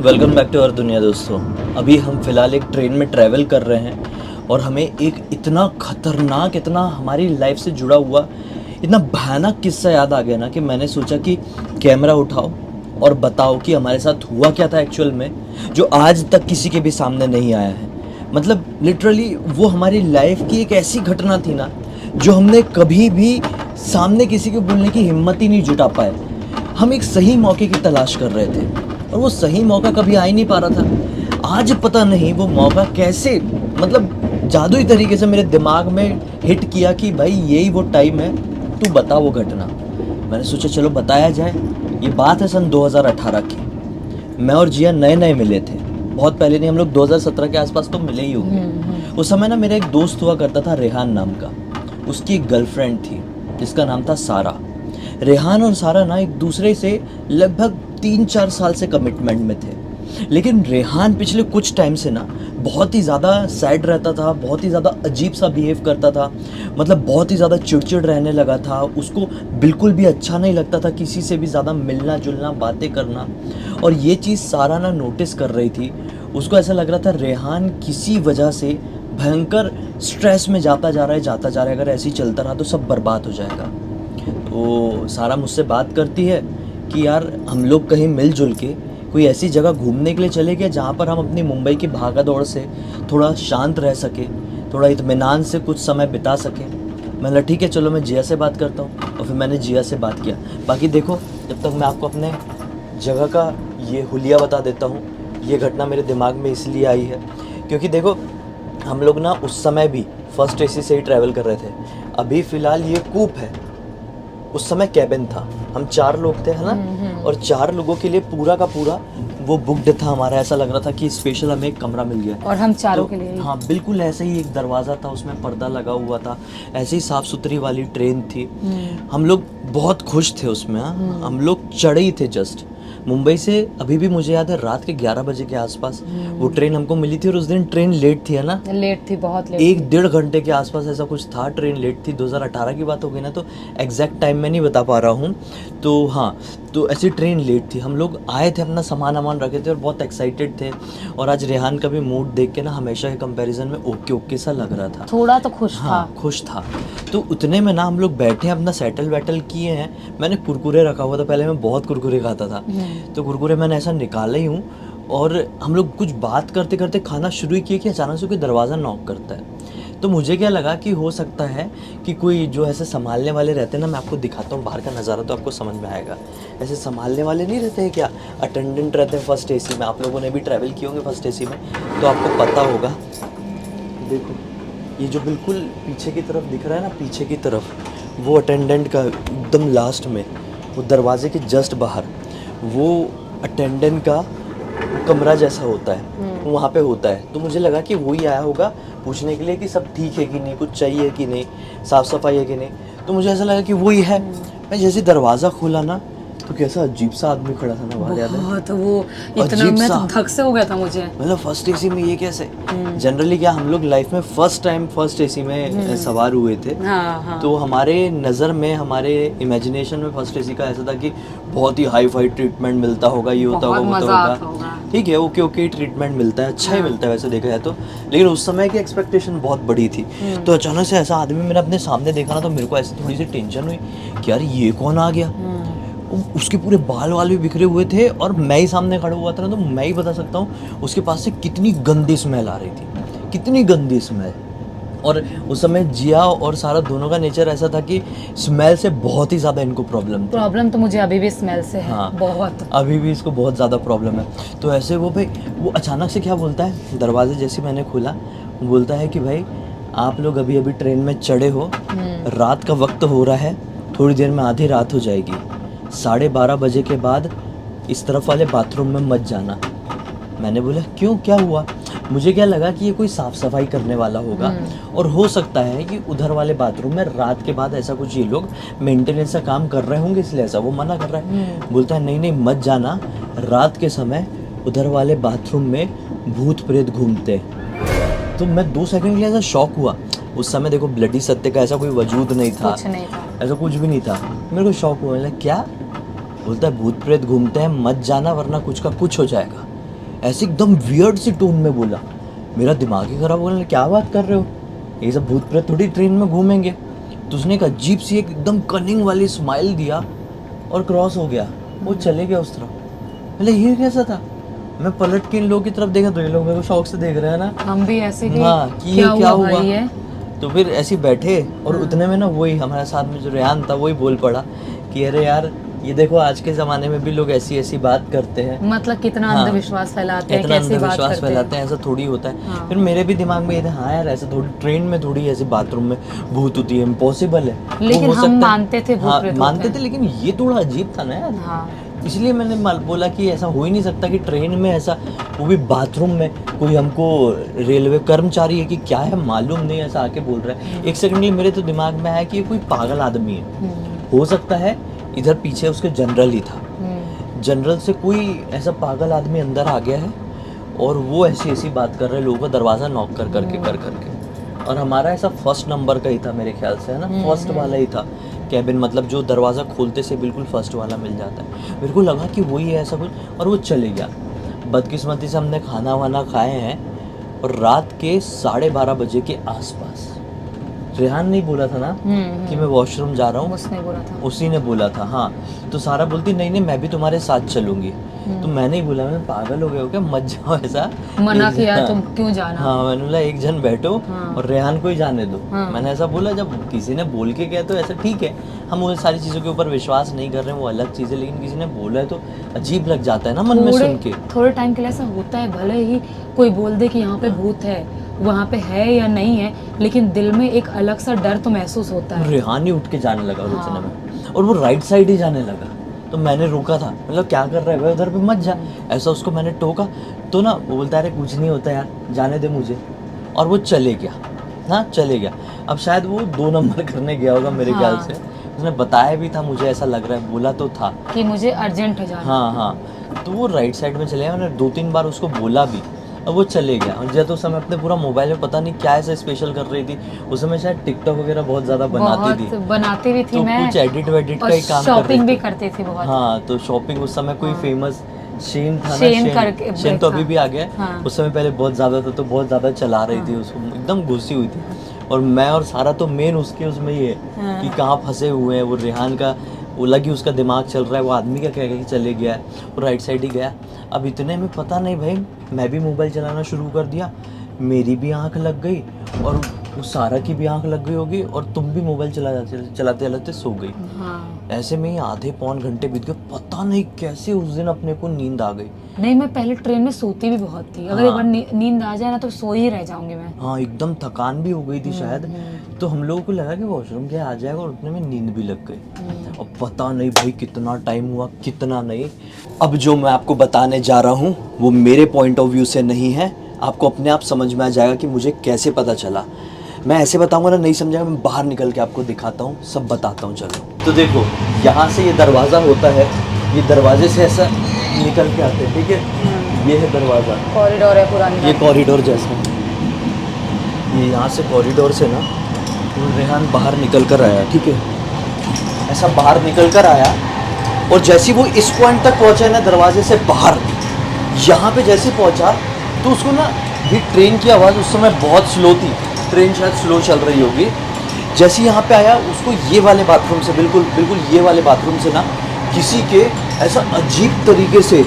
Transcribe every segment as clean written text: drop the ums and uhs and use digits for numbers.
Welcome back to our दुनिया दोस्तों। अभी हम फ़िलहाल एक ट्रेन में ट्रैवल कर रहे हैं और हमें एक इतना ख़तरनाक, इतना हमारी लाइफ से जुड़ा हुआ, इतना भयानक किस्सा याद आ गया ना कि मैंने सोचा कि कैमरा उठाओ और बताओ कि हमारे साथ हुआ क्या था एक्चुअल में, जो आज तक किसी के भी सामने नहीं आया है। मतलब लिटरली वो हमारी लाइफ की एक ऐसी घटना थी ना, जो हमने कभी भी सामने किसी को बोलने की हिम्मत ही नहीं जुटा पाए। हम एक सही मौके की तलाश कर रहे थे और वो सही मौका कभी आ ही नहीं पा रहा था। आज पता नहीं वो मौका कैसे, मतलब जादुई तरीके से मेरे दिमाग में हिट किया कि भाई यही वो टाइम है, तू बता वो घटना। मैंने सोचा चलो बताया जाए। ये बात है सन 2018 की। मैं और जिया नए नए मिले थे, बहुत पहले नहीं, हम लोग 2017 के आसपास तो मिले ही होंगे। उस समय ना मेरा एक दोस्त हुआ करता था रेहान नाम का। उसकी एक गर्लफ्रेंड थी जिसका नाम था सारा। रेहान और सारा ना एक दूसरे से लगभग 3-4 साल से कमिटमेंट में थे। लेकिन रेहान पिछले कुछ टाइम से ना बहुत ही ज़्यादा सैड रहता था, बहुत ही ज़्यादा अजीब सा बिहेव करता था। मतलब बहुत ही ज़्यादा चिड़चिड़ रहने लगा था। उसको बिल्कुल भी अच्छा नहीं लगता था किसी से भी ज़्यादा मिलना जुलना, बातें करना। और ये चीज़ सारा ना नोटिस कर रही थी। उसको ऐसा लग रहा था रेहान किसी वजह से भयंकर स्ट्रेस में जाता जा रहा है। अगर ऐसे ही चलता रहा तो सब बर्बाद हो जाएगा। तो सारा मुझसे बात करती है कि यार हम लोग कहीं मिलजुल के कोई ऐसी जगह घूमने के लिए चले गए जहाँ पर हम अपनी मुंबई की भागा दौड़ से थोड़ा शांत रह सके, थोड़ा इत्मीनान से कुछ समय बिता सके। मैंने कहा ठीक है चलो, मैं जिया से बात करता हूँ। और फिर मैंने जिया से बात किया। बाकी देखो, जब तक मैं आपको अपने जगह का ये हुलिया बता देता हूँ। ये घटना मेरे दिमाग में इसलिए आई है क्योंकि देखो, हम लोग ना उस समय भी फर्स्ट एसी से ही ट्रैवल कर रहे थे। अभी फ़िलहाल ये कूप है, उस समय कैबिन था। हम 4 लोग थे, है ना। और 4 लोगों के लिए पूरा का पूरा वो बुक्ड था हमारा। ऐसा लग रहा था कि स्पेशल हमें एक कमरा मिल गया और हम चारों तो, के लिए। हाँ बिल्कुल ऐसे ही। एक दरवाज़ा था, उसमें पर्दा लगा हुआ था। ऐसे ही साफ़ सुथरी वाली ट्रेन थी। हम लोग बहुत खुश थे उसमें। हाँ, हम लोग चढ़े ही थे जस्ट मुंबई से। अभी भी मुझे याद है रात के 11 बजे के आसपास वो ट्रेन हमको मिली थी। और उस दिन ट्रेन लेट थी, है ना। लेट थी, बहुत लेट। 1-1.5 घंटे के आसपास ऐसा कुछ था, ट्रेन लेट थी। 2018 की बात हो गई ना, तो एग्जैक्ट टाइम मैं नहीं बता पा रहा हूँ। तो हाँ, तो ऐसी ट्रेन लेट थी। हम लोग आए थे, अपना सामान वामान रखे थे और बहुत एक्साइटेड थे। और आज रेहान का भी मूड देख के ना हमेशा के कंपैरिजन में ओके ओके सा लग रहा था। थोड़ा तो खुश हाँ था। खुश था। तो उतने में ना हम लोग बैठे अपना सेटल वेटल किए हैं। मैंने कुरकुरे रखा हुआ था, पहले मैं बहुत कुरकुरे खाता था। तो कुरकुरे मैंने ऐसा निकाला ही हूँ। और हम लोग कुछ बात करते करते खाना शुरू ही किए कि अचानक से कोई दरवाज़ा नॉक करता है। तो मुझे क्या लगा कि हो सकता है कि कोई जो ऐसे संभालने वाले रहते हैं ना, मैं आपको दिखाता हूँ बाहर का नज़ारा तो आपको समझ में आएगा। ऐसे संभालने वाले नहीं रहते हैं क्या, अटेंडेंट रहते हैं फर्स्ट एसी में। आप लोगों ने भी ट्रैवल किए होंगे फर्स्ट एसी में, तो आपको पता होगा। देखो ये जो बिल्कुल पीछे की तरफ दिख रहा है ना, पीछे की तरफ, वो अटेंडेंट का एकदम लास्ट में, वो दरवाजे के जस्ट बाहर, वो अटेंडेंट का कमरा जैसा होता है, वहाँ पे होता है। तो मुझे लगा कि वही आया होगा पूछने के लिए कि सब ठीक है कि नहीं, कुछ चाहिए कि नहीं, साफ़ सफाई है कि नहीं। तो मुझे ऐसा लगा कि वही है। मैं जैसे दरवाज़ा खोला ना, तो कैसा अजीब सा आदमी खड़ा था ना बाहर, याद है। बहुत वो इतना, अजीब मैं सा। तो धक से हो गया था मुझे। मतलब फर्स्ट एसी में ये कैसे। जनरली क्या हम लोग लाइफ में फर्स्ट टाइम फर्स्ट एसी में सवार हुए थे। हाँ हाँ। तो हमारे नज़र में, हमारे इमेजिनेशन में फर्स्ट एसी का ऐसा था कि बहुत ही हाई फाई ट्रीटमेंट मिलता होगा, ये होता होगा, बहुत वो मजा आता होगा। होगा। ठीक है, ओके ओके ट्रीटमेंट मिलता है, अच्छा ही मिलता है वैसे देखा जाए तो। लेकिन उस समय की एक्सपेक्टेशन बहुत बड़ी थी। तो अचानक से ऐसा आदमी मैंने अपने सामने देखा ना, तो मेरे को ऐसे थोड़ी सी टेंशन हुई कि यार ये कौन आ गया। उसके पूरे बाल वाल भी बिखरे हुए थे और मैं ही सामने खड़ा हुआ था ना, तो मैं ही बता सकता हूँ उसके पास से कितनी गंदी स्मेल आ रही थी, कितनी गंदी स्मेल। और उस समय जिया और सारा दोनों का नेचर ऐसा था कि स्मेल से बहुत ही ज़्यादा इनको प्रॉब्लम थी। प्रॉब्लम तो मुझे अभी भी स्मेल से है। हाँ, बहुत। अभी भी इसको बहुत ज़्यादा प्रॉब्लम है। तो ऐसे वो भाई, वो अचानक से क्या बोलता है, दरवाजे जैसे मैंने खोला, बोलता है कि भाई आप लोग अभी अभी ट्रेन में चढ़े हो, रात का वक्त हो रहा है, थोड़ी देर में आधी रात हो जाएगी, 12:30 बजे के बाद इस तरफ वाले बाथरूम में मत जाना। मैंने बोला क्यों, क्या हुआ। मुझे क्या लगा कि ये कोई साफ़ सफाई करने वाला होगा और हो सकता है कि उधर वाले बाथरूम में रात के बाद ऐसा कुछ ये लोग मेंटेनेंस का काम कर रहे होंगे, इसलिए ऐसा वो मना कर रहा है। बोलता है नहीं नहीं मत जाना, रात के समय उधर वाले बाथरूम में भूत प्रेत घूमते। तो मैं 2 सेकंड के लिए ऐसा शॉक हुआ। उस समय देखो ब्लडी सत्य का ऐसा कोई वजूद नहीं था, कुछ नहीं था, ऐसा कुछ भी नहीं था। मेरे को शौक हुआ, क्या बोलता है भूत प्रेत घूमते हैं, मत जाना वरना कुछ का कुछ हो जाएगा। ऐसे एकदम वियर्ड सी टोन में बोला। मेरा दिमाग ही खराब हो गया, क्या बात कर रहे हो, ये सब भूत प्रेत थोड़ी ट्रेन में घूमेंगे। तो उसने एक अजीब सी एक एकदम कनिंग वाली स्माइल दिया और क्रॉस हो गया, वो चले गया उस तरफ। बोले ये कैसा था? मैं पलट के इन लोगों की तरफ देखा तो ये लोग मेरे को शौक से देख रहे हैं ना, हम भी ऐसे कि हाँ कि ये क्या हुआ। भाई है? तो फिर ऐसे ही बैठे और उतने में ना वही हमारे साथ में जो रेहान था वही बोल पड़ा कि अरे यार ये देखो आज के ज़माने में भी लोग ऐसी ऐसी बात करते हैं, मतलब कितना हाँ, अंधविश्वास फैलाते हैं, इतना कैसे बात अंधविश्वास करते फैलाते हैं, ऐसा थोड़ी होता है। हाँ। फिर मेरे भी दिमाग में ये था, हाँ यार ऐसे थोड़ी ट्रेन में थोड़ी ऐसे बाथरूम में भूत होती है, इम्पॉसिबल है। लेकिन वो हो हम सकता है, मानते थे भूत हाँ प्रेत मानते होते थे, लेकिन ये थोड़ा अजीब था ना यार। हाँ। इसलिए मैंने बोला कि ऐसा हो ही नहीं सकता कि ट्रेन में ऐसा, वो भी बाथरूम में, कोई हमको रेलवे कर्मचारी है कि क्या है मालूम नहीं, ऐसा आके बोल रहा है। एक सेकंड के लिए मेरे तो दिमाग में आया कि ये कोई पागल आदमी है, हो सकता है इधर पीछे उसके जनरल ही था, जनरल से कोई ऐसा पागल आदमी अंदर आ गया है और वो ऐसी ऐसी बात कर रहे हैं लोगों का दरवाज़ा नॉक कर करके। और हमारा ऐसा फर्स्ट नंबर का ही था मेरे ख्याल से, है ना, फर्स्ट वाला ही था कैबिन, मतलब जो दरवाज़ा खोलते से बिल्कुल फर्स्ट वाला मिल जाता है। मेरे को लगा कि वही है ऐसा कुछ, और वो चले गया। बदकिस्मती से हमने खाना वाना खाए हैं और रात के 12:30 बजे के आसपास, रेहान नहीं बोला था ना कि मैं वॉशरूम जा रहा हूँ, उसने बोला था, उसी ने बोला था। हाँ, तो सारा बोलती नहीं नहीं मैं भी तुम्हारे साथ चलूंगी। तो मैंने ही बोला, मैं पागल हो गए हो क्या, मत जाओ, ऐसा मना एक- किया हाँ, तुम क्यों जाना? हाँ मैंने बोला एक जन बैठो हाँ। और रेहान को ही जाने दो। हाँ। मैंने ऐसा बोला, जब किसी ने बोल के गया तो ऐसा ठीक है, हम वो सारी चीज़ों के ऊपर विश्वास नहीं कर रहे हैं, वो अलग चीज़ है, लेकिन किसी ने बोला है तो अजीब लग जाता है ना मन में सुन के। थोड़े टाइम के लिए ऐसा होता है, भले ही कोई बोल दे कि यहाँ पे भूत है, वहाँ पे है या नहीं है, लेकिन दिल में एक अलग सा डर तो महसूस होता है। रेहान ही उठ के जाने लगा हाँ। रुकने में, और वो राइट साइड ही जाने लगा। तो मैंने रोका था, मतलब क्या कर रहा है भाई, उधर पे मत जा, ऐसा उसको मैंने टोका। तो ना वो बोलता है अरे कुछ नहीं होता यार, जाने दे मुझे, और वो चले गया। हाँ चले गया। अब शायद वो 2 नंबर करने गया होगा मेरे ख्याल से, उसने बताया भी था, मुझे ऐसा लग रहा है, बोला तो था कि मुझे अर्जेंट है जाना। हाँ हाँ। तो वो राइट साइड में चले गया, मैंने 2-3 बार उसको बोला भी, अब वो चले गया। और जब तो उस समय अपने पूरा मोबाइल में पता नहीं क्या ऐसा स्पेशल कर रही थी, उस समय शायद टिकटॉक वगैरह बहुत ज़्यादा बनाती थी, बनाती भी थी तो मैं, कुछ एडिट वेडिट का और ही काम कर शॉपिंग रही भी थी। करती थी बहुत। हाँ तो शॉपिंग उस समय कोई हाँ। फेमस शेन था ना, शेन करके शेन तो अभी था। भी आ गया। हाँ। उस समय पहले बहुत ज़्यादा था, तो बहुत ज़्यादा चला रही थी उसको, एकदम घुसी हुई थी। और मैं और सारा तो मेन उसके उसमें ही है हाँ। कि कहाँ फंसे हुए हैं। वो रेहान का वो लगी, उसका दिमाग चल रहा है, वो आदमी का क्या कि चले गया है, वो राइट साइड ही गया। अब इतने में पता नहीं भाई, मैं भी मोबाइल चलाना शुरू कर दिया, मेरी भी आंख लग गई और उस सारा की भी आंख लग गई होगी, और तुम भी मोबाइल चलाते चलाते सो गई। हाँ। ऐसे में ही आधे पौन घंटे बीत गए, पता नहीं कैसे उस दिन अपने को नींद आ गई। नहीं, मैं पहले ट्रेन में सोती भी बहुत थी, अगर हाँ। एक बार नींद आ जाए ना तो सो ही रह जाऊंगी मैं। हाँ एकदम थकान भी हो गई थी शायद, तो हम लोगों को लगा कि वॉशरूम क्या आ जाएगा, और उतने में नींद भी लग गई। अब पता नहीं भाई कितना टाइम हुआ, कितना नहीं। अब जो मैं आपको बताने जा रहा हूँ वो मेरे पॉइंट ऑफ व्यू से नहीं है, आपको अपने आप समझ में आ जाएगा कि मुझे कैसे पता चला। मैं ऐसे बताऊंगा ना नहीं समझाएगा, मैं बाहर निकल के आपको दिखाता हूँ, सब बताता हूँ। चलो तो देखो, यहाँ से ये दरवाज़ा होता है, ये दरवाजे से ऐसा निकल के आते हैं, ठीक है, ये है दरवाज़ा, कॉरिडोर है पुरानी। ये कॉरिडोर जैसा, ये यहाँ से कॉरिडोर से ना वो रेहान बाहर निकल कर आया, ठीक है, ऐसा बाहर निकल कर आया, और जैसे वो इस पॉइंट तक पहुँचा ना दरवाजे से बाहर, यहाँ पे जैसे पहुँचा तो उसको ना, ये ट्रेन की आवाज़ उस समय बहुत स्लो थी, ट्रेन शायद स्लो चल रही होगी। जैसे यहाँ पे आया, उसको ये वाले बाथरूम से, बिल्कुल ये वाले बाथरूम से ना किसी के ऐसा अजीब तरीके से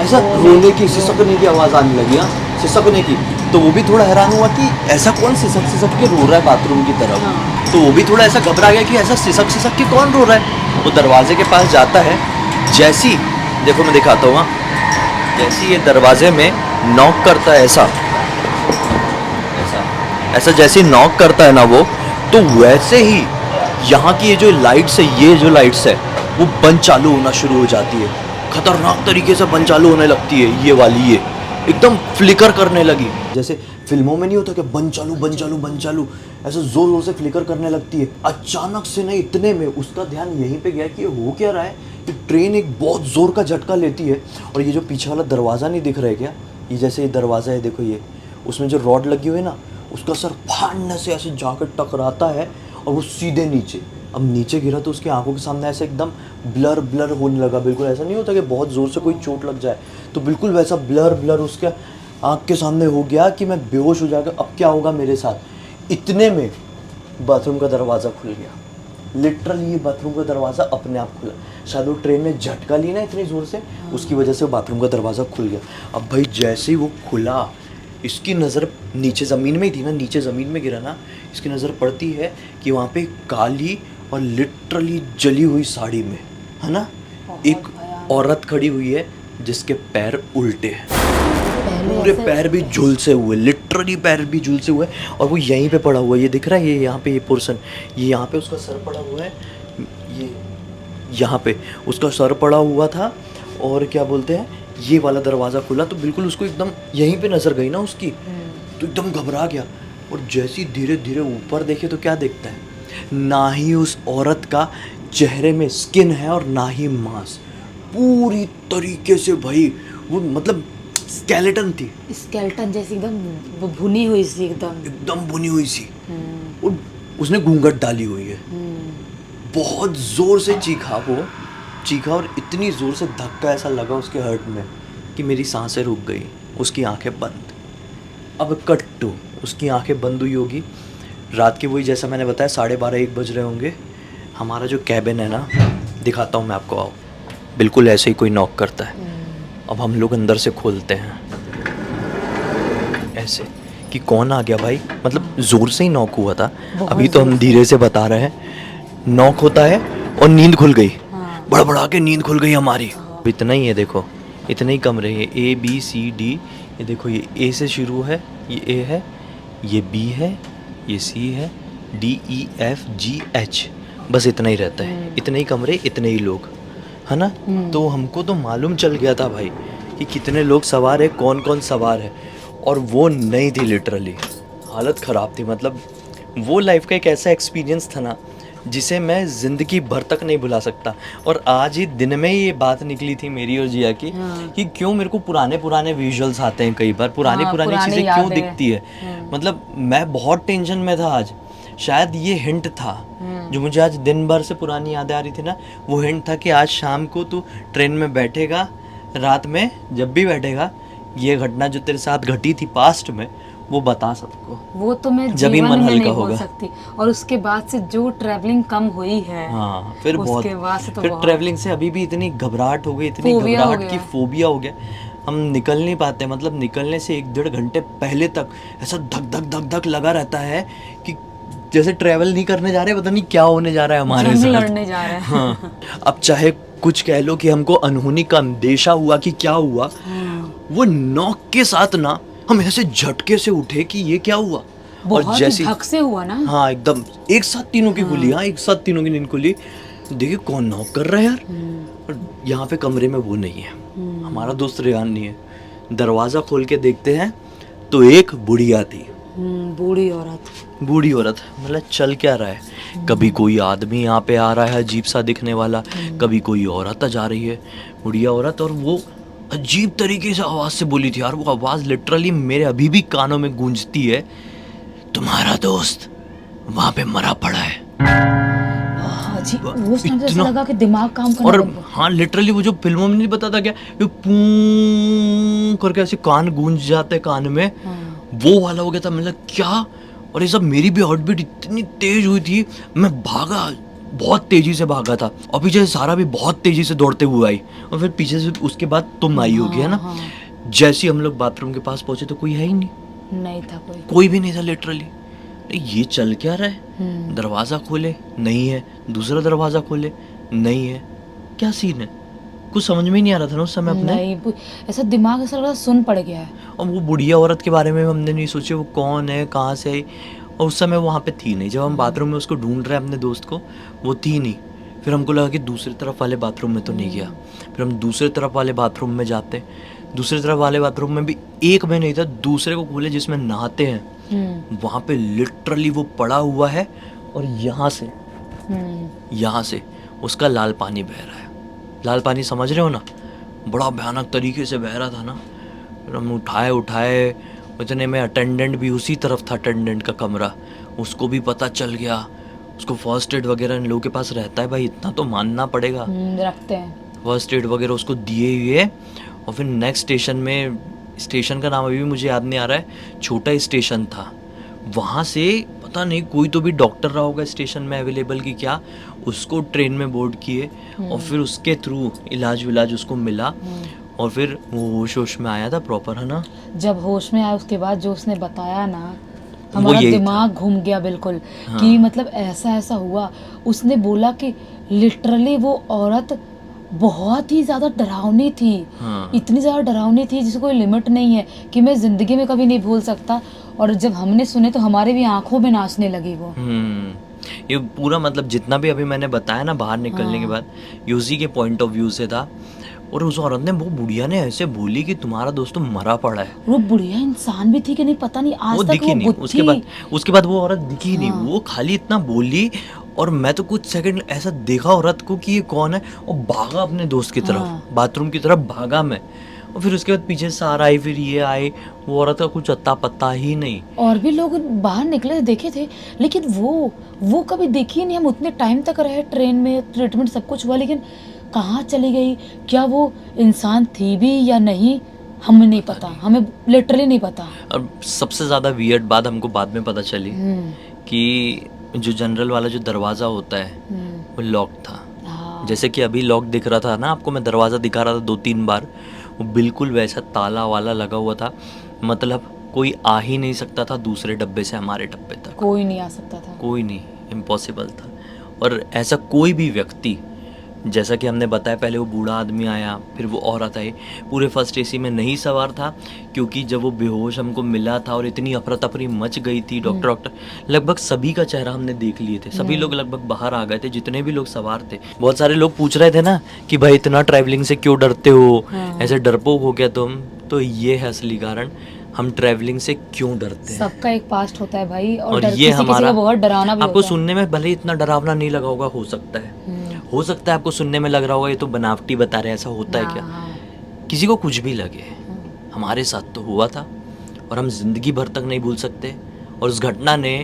ऐसा रोने की, सिसकने की आवाज़ आने लगी। हाँ, सिसकने की। तो वो भी थोड़ा हैरान हुआ कि ऐसा कौन सिसक के रो रहा है बाथरूम की तरफ। तो वो भी थोड़ा ऐसा घबरा गया कि ऐसा सिसक के कौन रो रहा है। वो दरवाजे के पास जाता है, जैसी, देखो मैं दिखाता हूँ, जैसी ये दरवाजे में नॉक करता है, ऐसा जैसे नॉक करता है ना वो, तो वैसे ही यहाँ की ये जो लाइट्स है, ये जो लाइट्स है वो बंद चालू होना शुरू हो जाती है, खतरनाक तरीके से बंद चालू होने लगती है। ये वाली ये एकदम फ्लिकर करने लगी, जैसे फिल्मों में नहीं होता कि बंद चालू, ऐसे जोर जोर से फ्लिकर करने लगती है। अचानक से ना इतने में उसका ध्यान यहीं पे गया कि ये हो क्या रहा है, कि ट्रेन एक बहुत जोर का झटका लेती है, और ये जो पीछे वाला दरवाज़ा नहीं दिख रहा है क्या, ये जैसे ये दरवाज़ा है, देखो ये, उसमें जो रॉड लगी हुई है ना, उसका सर फाड़ने से ऐसे जाकर टकराता है, और वो सीधे नीचे अब नीचे गिरा तो उसकी आंखों के सामने ऐसे एकदम ब्लर ब्लर होने लगा, बिल्कुल ऐसा नहीं होता कि बहुत ज़ोर से कोई चोट लग जाए, तो बिल्कुल वैसा ब्लर ब्लर उसके आँख के सामने हो गया कि मैं बेहोश हो जाकर अब क्या होगा मेरे साथ। इतने में बाथरूम का दरवाज़ा खुल गया, लिटरली ये बाथरूम का दरवाज़ा अपने आप खुला। शायद वो ट्रेन ने झटका ली ना इतनी ज़ोर से, उसकी वजह से बाथरूम का दरवाज़ा खुल गया। अब भाई जैसे ही वो खुला, इसकी नज़र नीचे ज़मीन में ही थी ना, नीचे ज़मीन में गिरा ना, इसकी नज़र पड़ती है कि वहाँ पे काली और लिटरली जली हुई साड़ी में, है ना, एक औरत खड़ी हुई है जिसके पैर उल्टे हैं, पूरे पैर भी झुलसे हुए, लिटरली पैर भी झुलसे हुए, और वो यहीं पे पड़ा हुआ है। ये दिख रहा है, ये यहाँ पे ये पोर्शन, ये यहाँ पे उसका सर पड़ा हुआ है, ये यहाँ पे उसका सर पड़ा हुआ था। और क्या बोलते हैं, ये वाला दरवाज़ा खुला तो बिल्कुल उसको एकदम यहीं पे नज़र गई ना उसकी, तो एकदम घबरा गया। और जैसे ही धीरे धीरे ऊपर देखे तो क्या देखता है, ना ही उस औरत का चेहरे में स्किन है और ना ही मांस, पूरी तरीके से भाई वो मतलब स्केलेटन थी, स्केलेटन जैसी एकदम वो भुनी हुई सी, एकदम भुनी हुई सी। और उसने घूंघट डाली हुई है। बहुत ज़ोर से चीखा और इतनी ज़ोर से धक्का ऐसा लगा उसके हर्ट में कि मेरी सांसें रुक गई, उसकी आंखें बंद। अब कट टू, उसकी आंखें बंद हुई होगी, रात के वही जैसा मैंने बताया 12:30-1 बज रहे होंगे। हमारा जो कैबिन है ना, दिखाता हूँ मैं आपको, आओ, बिल्कुल ऐसे ही कोई नॉक करता है। अब हम लोग अंदर से खोलते हैं ऐसे कि कौन आ गया भाई, मतलब ज़ोर से ही नॉक हुआ था, अभी तो हम धीरे से बता रहे हैं। नॉक होता है और नींद खुल गई, बड़बड़ा के नींद खुल गई हमारी। इतना ही है, देखो इतने ही कमरे हैं, ABCD, ये देखो ये A से शुरू है, ये A है, ये B है, ये C है, DEFGH, बस इतना ही रहता है। इतने ही कमरे, इतने ही लोग, है ना। तो हमको तो मालूम चल गया था भाई कि कितने लोग सवार है, कौन कौन सवार है। और वो नहीं थी, लिटरली हालत ख़राब थी। मतलब वो लाइफ का एक ऐसा एक्सपीरियंस था ना जिसे मैं ज़िंदगी भर तक नहीं भुला सकता। और आज ही दिन में ही ये बात निकली थी मेरी और जिया की, कि क्यों मेरे को पुराने विजुअल्स आते हैं कई बार, पुरानी चीज़ें क्यों दिखती है। मतलब मैं बहुत टेंशन में था आज, शायद ये हिंट था जो मुझे आज दिन भर से पुरानी यादें आ रही थी ना, वो हिंट था कि आज शाम को तू ट्रेन में बैठेगा, रात में जब भी बैठेगा, ये घटना जो तेरे साथ घटी थी पास्ट में, वो बता सबको। वो तो मैं जब ही जीवन मन में हल्का नहीं होगा। बोल सकती। और उसके बाद से जो ट्रैवलिंग कम हुई है, हाँ, फिर बहुत, उसके बाद से तो फिर बहुत ट्रैवलिंग से अभी भी इतनी घबराहट हो गई, इतनी फोबिया हो घबराहट की गया। फोबिया हो गया, हम निकल नहीं पाते। मतलब निकलने से 1-1.5 घंटे पहले तक ऐसा धक धक धक धक लगा रहता है कि जैसे ट्रैवल नहीं करने जा रहे, पता नहीं क्या होने जा रहा है हमारे जंग साथ। लड़ने जा रहे हैं। हाँ, अब चाहे कुछ कह लो कि हमको अनहोनी का अंदेशा हुआ कि क्या हुआ, वो नॉक के साथ ना हम ऐसे झटके से उठे कि ये क्या हुआ। बहुत ही धक से हुआ ना। हाँ, एकदम एक साथ तीनों की खुली, हाँ एक साथ तीनों की नींद खुली। देखिए कौन नॉक कर रहा है यार, और यहाँ पे कमरे में वो नहीं है, हमारा दोस्त रेहान नहीं है। दरवाज़ा खोल के देखते हैं तो एक बुढ़िया थी, बूढ़ी औरत। बूढ़ी औरत। मतलब चल क्या रहा है, कभी कोई आदमी यहाँ पे आ रहा है अजीब सा दिखने वाला, कभी कोई औरत आ जा रही है, बुढ़िया औरत। और वो अजीब तरीके से आवाज़ से बोली थी यार, वो आवाज़ लिटरली मेरे अभी भी कानों में गूंजती है, तुम्हारा दोस्त वहाँ पे मरा पड़ा है। जी, वो टाइम ऐसा लगा कि दिमाग काम करने और लग गया। हाँ, लिटरली वो जो फिल्मों में नहीं बताता क्या, ये पूं करके ऐसे कान गूंज जाते कान में, वो वाला हो गया था। मतलब क्या, और ये सब मेरी भी हार्ट बीट इतनी तेज हुई थी, मैं भागा, बहुत तेजी से भागा था। और पीछे से सारा भी बहुत तेजी से दौड़ते हुए आई, और फिर पीछे से उसके बाद तुम आई होगी, है ना। जैसे ही हम लोग बाथरूम के पास पहुंचे तो कोई है ही नहीं था, कोई भी नहीं था लिटरली। ये चल क्या रहा है, दरवाज़ा खोले नहीं है, दूसरा दरवाज़ा खोले नहीं है, क्या सीन है, कुछ समझ में ही नहीं आ रहा था ना उस समय अपने। नहीं, ऐसा दिमाग ऐसा लग रहा सुन पड़ गया है। और वो बुढ़िया औरत के बारे में हमने नहीं सोचे, वो कौन है, कहाँ से आई, और उस समय वहाँ पे थी नहीं। जब हम बाथरूम में उसको ढूंढ रहे हैं अपने दोस्त को, वो थी नहीं। फिर हमको लगा कि दूसरी तरफ वाले बाथरूम में तो नहीं गया। फिर हम दूसरे तरफ वाले बाथरूम में जाते, दूसरी तरफ वाले बाथरूम में भी एक में नहीं था, दूसरे को खोले जिसमें नहाते हैं, वहाँ पे लिटरली वो पड़ा हुआ है, और यहाँ से उसका लाल पानी बह रहा है। लाल पानी समझ रहे हो ना, बड़ा भयानक तरीके से बह रहा था ना। फिर हम उठाए, इतने में अटेंडेंट भी उसी तरफ था, अटेंडेंट का कमरा, उसको भी पता चल गया। उसको फर्स्ट एड वगैरह इन लोगों के पास रहता है भाई, इतना तो मानना पड़ेगा। रखते हैं। फर्स्ट एड वगैरह उसको दिए हुए है। और फिर नेक्स्ट स्टेशन में, स्टेशन का नाम अभी भी मुझे याद नहीं आ रहा है, छोटा स्टेशन था, वहाँ से पता नहीं कोई तो भी डॉक्टर रहा होगा स्टेशन में अवेलेबल कि क्या, उसको ट्रेन में बोर्ड किए और फिर उसके थ्रू इलाज विलाज उसको मिला और फिर वो होश होश में आया था प्रॉपर, है ना। जब होश में आया उसके बाद जो उसने बताया ना, हमारा यही दिमाग घूम गया बिल्कुल। हाँ। कि मतलब ऐसा ऐसा हुआ। उसने बोला कि लिटरली वो औरत बहुत ही ज़्यादा डरावनी थी। हाँ। इतनी ज़्यादा डरावनी थी जिसको कोई लिमिट नहीं है, कि मैं ज़िंदगी में कभी नहीं भूल सकता। और जब हमने सुने तो हमारे भी आंखों में नाचने लगी वो। ये पूरा मतलब जितना भी अभी मैंने बताया ना बाहर निकलने के हाँ। बाद, यूजी के पॉइंट ऑफ व्यू से था। और उस औरत ने, वो बुढ़िया ने ऐसे बोली कि तुम्हारा दोस्त तो मरा पड़ा है। वो बुढ़िया इंसान भी थी कि नहीं पता नहीं, आज वो तक दिखी वो नहीं, बुद्धि। उसके बाद वो औरत दिखी नहीं, हाँ। वो खाली इतना बोली और मैं तो कुछ सेकंड ऐसा देखा औरत को कि ये कौन है, और भागा अपने दोस्त की तरफ, हाँ। बाथरूम की तरफ भागा मैं। और फिर उसके बाद पीछे सारा आई, फिर ये आई, वो औरत का कुछ अत्ता पत्ता ही नहीं। और भी लोग बाहर निकले देखे थे, लेकिन वो कभी देखी नहीं। हम उतने टाइम तक रहे ट्रेन में, ट्रीटमेंट सब कुछ हुआ, लेकिन कहाँ चली गई, क्या वो इंसान थी भी या नहीं, हमें नहीं पता, हमें लिटरली नहीं पता। और सबसे ज़्यादा वियर्ड बात हमको बाद में पता चली कि जो जनरल वाला जो दरवाज़ा होता है वो लॉक था। हाँ। जैसे कि अभी लॉक दिख रहा था ना आपको, मैं दरवाज़ा दिखा रहा था 2-3 बार, वो बिल्कुल वैसा ताला वाला लगा हुआ था। मतलब कोई आ ही नहीं सकता था दूसरे डब्बे से हमारे डब्बे तक, कोई नहीं आ सकता था। कोई नहीं, इम्पॉसिबल था। और ऐसा कोई भी व्यक्ति, जैसा कि हमने बताया, पहले वो बूढ़ा आदमी आया, फिर वो औरत आई, पूरे फर्स्ट एसी में नहीं सवार था, क्योंकि जब वो बेहोश हमको मिला था और इतनी अफरा तफरी मच गई थी, डॉक्टर लगभग सभी का चेहरा हमने देख लिए थे, सभी लोग लगभग बाहर आ गए थे, जितने भी लोग सवार थे। बहुत सारे लोग पूछ रहे थे ना कि भाई इतना ट्रैवलिंग से क्यों डरते हो, ऐसे डरपोक हो गया तुम, तो ये है असली कारण, हम ट्रैवलिंग से क्यों डरते हैं। सबका एक पास्ट होता है भाई, और ये किसी हमारा, का बहुत डरावना भी आपको होता है। सुनने में भले इतना डरावना नहीं लगा होगा, हो सकता है, हो सकता है आपको सुनने में लग रहा होगा ये तो बनावटी बता रहे हैं, ऐसा होता है क्या। किसी को कुछ भी लगे, हमारे साथ तो हुआ था और हम जिंदगी भर तक नहीं भूल सकते। और उस घटना ने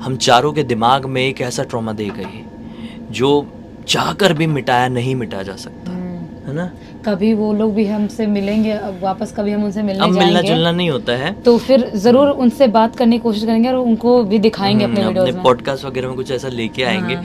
हम चारों के दिमाग में एक ऐसा ट्रॉमा दे गई जो चाहकर भी मिटाया नहीं मिटा जा सकता, है ना। कभी वो लोग भी हमसे मिलेंगे, अब वापस कभी हम उनसे मिलने अब मिलना जाएंगे जुलना नहीं होता है, तो फिर जरूर उनसे बात करने की कोशिश करेंगे और उनको भी दिखाएंगे अपने वीडियोस अपने में। पॉडकास्ट वगैरह में कुछ ऐसा लेके आएंगे।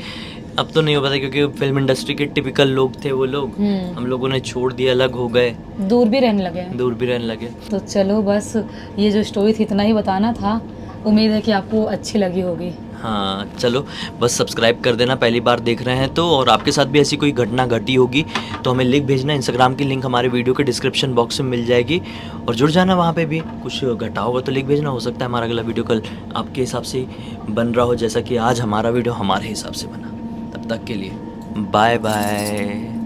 अब तो नहीं हो पाता क्योंकि फिल्म इंडस्ट्री के टिपिकल लोग थे वो लोग, हम लोगों ने छोड़ दिया, अलग हो गए, दूर भी रहने लगे। दूर भी रहने लगे। तो चलो बस ये जो स्टोरी थी इतना ही बताना था, उम्मीद है कि आपको अच्छी लगी होगी। हाँ चलो, बस सब्सक्राइब कर देना पहली बार देख रहे हैं तो, और आपके साथ भी ऐसी कोई घटना घटी होगी तो हमें लिंक भेजना, इंस्टाग्राम की लिंक हमारे वीडियो के डिस्क्रिप्शन बॉक्स में मिल जाएगी, और जुड़ जाना वहाँ पे भी। कुछ घटा होगा तो लिंक भेजना, हो सकता है हमारा अगला वीडियो कल आपके हिसाब से बन रहा हो जैसा कि आज हमारा वीडियो हमारे हिसाब से बना। तब तक के लिए बाय बाय।